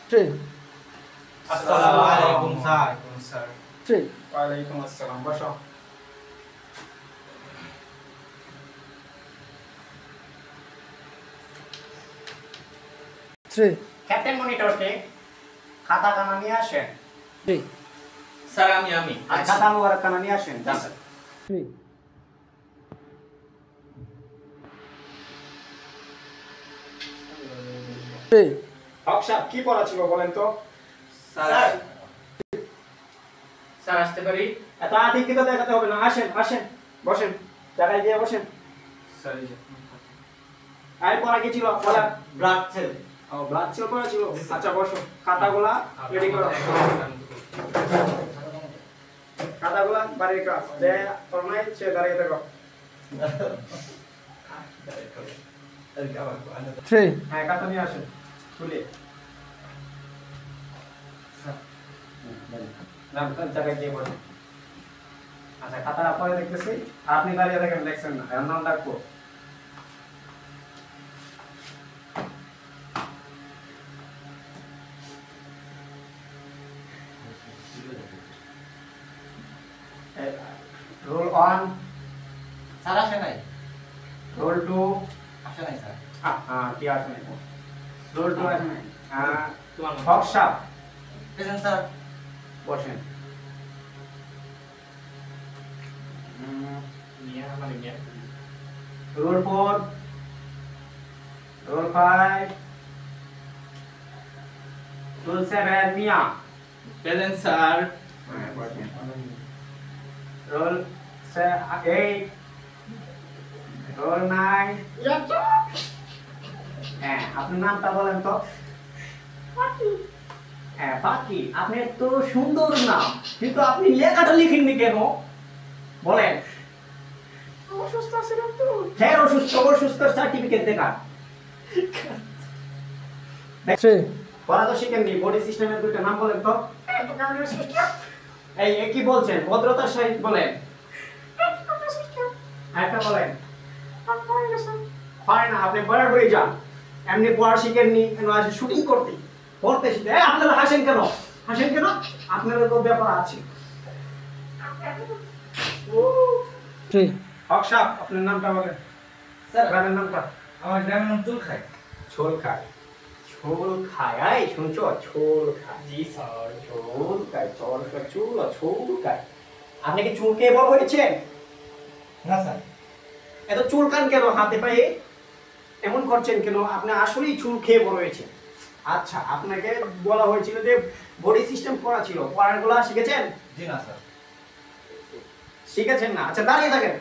Three. Assalamualaikum sir. Three. ওয়ালাইকুম আসসালাম। বসো। Three. ক্যাপ্টেন মনিটরকে খাতা কানা নিয়ে আসেন। Three. স্যার আমি আর খাতা মোবারক কানা নিয়ে আসেন। জি স্যার। Three. Three. হক সাহেব কি পড়া ছিল বলেন তো? স্যার স্যার আসতে পারি? এত আধিক্যতা দেখাতে হবে না। আসেন আসেন বসেন, জায়গায় দিয়ে বসেন। স্যার এই যে আর পড়া কি ছিল বলেন? Blood cell. ও ব্লাড সেল পড়া ছিল। আচ্ছা বসো, খাতাগুলা রেডি করো। খাতাগুলা বাড়ির কাজ যে ফরমাই সে দাঁড়িয়ে থাকো। Three. হ্যাঁ খাতা নিয়ে আসেন তুলে। নাম তার জায়গায় গিয়ে বসেন। আচ্ছা খাতা পরে দেখতেছি, আর আপনি দাঁড়িয়ে থাকেন, দেখছেন না, এর নাম ডাকবো। রোল অন, স্যার আসে নাই। Roll two. আসে নাই স্যার। কি আছে না রোল টু আছে না। তোমার হক সাহেব প্রেজেন্ট স্যার। বসেন। নিয়া মানে নিয়া। Roll four, roll five, roll seven মিয়া। Present sir. Roll eight, roll nine. হ্যাঁ আপনার নামটা বলেন তো? হ্যাঁ পাখি, আপনি এত সুন্দর নাম, কিন্তু আপনি লেখাটা লিখেননি কেন বলেন? অসুস্থ ছিলাম তো। হ্যাঁ অসুস্থ, অসুস্থ সার্টিফিকেট দেখা। Three. পড়া তো শিখেননি, বডি সিস্টেমের দুইটা নাম বলেন তো? এই কি বলছেন, ভদ্রতার সহিত বলেন। একটা বলেন। পারে না, আপনি বয়ার হয়ে যান। এমনি পড়া শিখেননি, কেন আসে শুটিং করতে পড়তে শিখতে। আপনারা হাসেন কেন, হাসেন কেন? আপনারও তো ব্যাপার আছে। Three. হক সাহেব আপনার নামটা বলেন। স্যার গ্রামের নামটা? আমার গ্রামের নাম চুল খায়। ছোল খায়। ছোল খায়, এই শুনছো? ছোল খায়। জি স্যার। ছোল খায়, চল খায়, চুল ছোল খায়। আপনি কি চুল খেয়ে বড় হয়েছেন? না স্যার। এত চুলকান কেন হাতে পায়ে? এমন করছেন কেন? আপনি আসলেই চুল খেয়ে বড় হয়েছেন। আচ্ছা আপনাকে বলা হয়েছিল যে বডি সিস্টেম পড়া ছিল, পড়াগুলো শিখেছেন? জি না স্যার। শিখেছেন না? আচ্ছা দাঁড়িয়ে থাকেন।